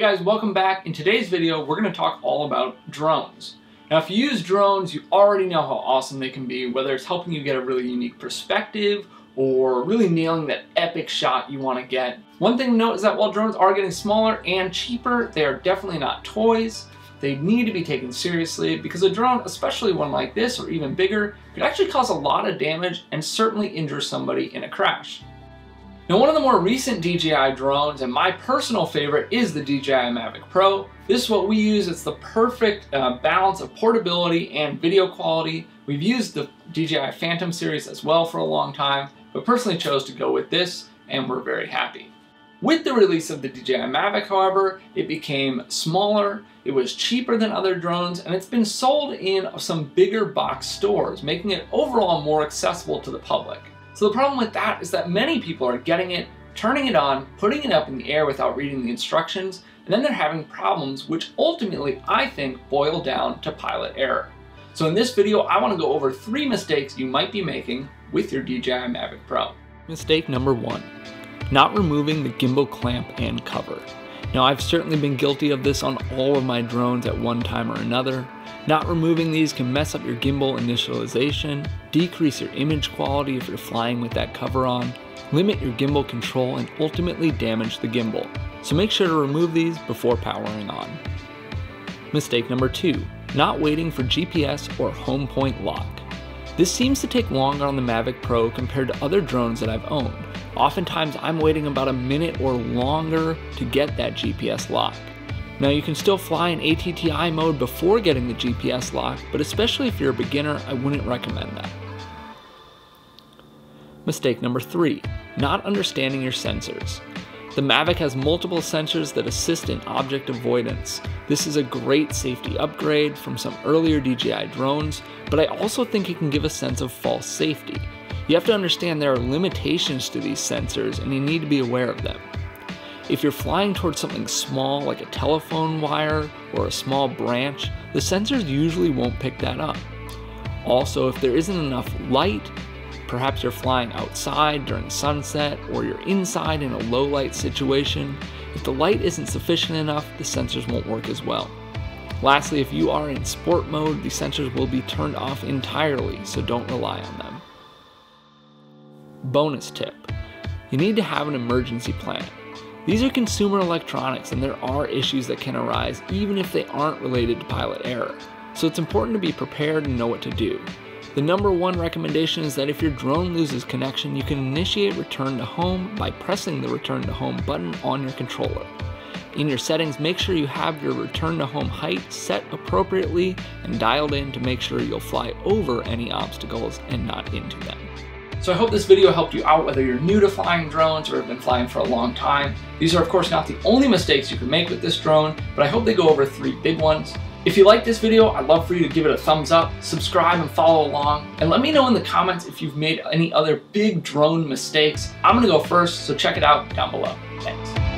guys, welcome back. In today's video, we're going to talk all about drones. Now, if you use drones, you already know how awesome they can be, whether it's helping you get a really unique perspective or really nailing that epic shot you want to get. One thing to note is that while drones are getting smaller and cheaper, they are definitely not toys. They need to be taken seriously because a drone, especially one like this or even bigger, could actually cause a lot of damage and certainly injure somebody in a crash. Now, one of the more recent DJI drones, and my personal favorite, is the DJI Mavic Pro. This is what we use. It's the perfect balance of portability and video quality. We've used the DJI Phantom series as well for a long time, but personally chose to go with this, and we're very happy. With the release of the DJI Mavic, however, it became smaller, it was cheaper than other drones, and it's been sold in some bigger box stores, making it overall more accessible to the public. So the problem with that is that many people are getting it, turning it on, putting it up in the air without reading the instructions, and then they're having problems which ultimately, I think, boil down to pilot error. So in this video, I want to go over 3 mistakes you might be making with your DJI Mavic Pro. Mistake number 1, not removing the gimbal clamp and cover. Now, I've certainly been guilty of this on all of my drones at one time or another. Not removing these can mess up your gimbal initialization, decrease your image quality if you're flying with that cover on, limit your gimbal control, and ultimately damage the gimbal. So make sure to remove these before powering on. Mistake number 2, not waiting for GPS or home point lock. This seems to take longer on the Mavic Pro compared to other drones that I've owned. Oftentimes I'm waiting about a minute or longer to get that GPS lock. Now, you can still fly in ATTI mode before getting the GPS lock, but especially if you're a beginner, I wouldn't recommend that. Mistake number 3, not understanding your sensors. The Mavic has multiple sensors that assist in object avoidance. This is a great safety upgrade from some earlier DJI drones, but I also think it can give a sense of false safety. You have to understand there are limitations to these sensors and you need to be aware of them. If you're flying towards something small like a telephone wire or a small branch, the sensors usually won't pick that up. Also, if there isn't enough light, perhaps you're flying outside during sunset or you're inside in a low light situation, if the light isn't sufficient enough, the sensors won't work as well. Lastly, if you are in sport mode, the sensors will be turned off entirely, so don't rely on them. Bonus tip, you need to have an emergency plan. These are consumer electronics and there are issues that can arise even if they aren't related to pilot error. So it's important to be prepared and know what to do. The number 1 recommendation is that if your drone loses connection, you can initiate return to home by pressing the return to home button on your controller. In your settings, make sure you have your return to home height set appropriately and dialed in to make sure you'll fly over any obstacles and not into them. So I hope this video helped you out whether you're new to flying drones or have been flying for a long time. These are of course not the only mistakes you can make with this drone, but I hope they go over 3 big ones. If you like this video, I'd love for you to give it a thumbs up, subscribe and follow along, and let me know in the comments if you've made any other big drone mistakes. I'm gonna go first, so check it out down below. Thanks.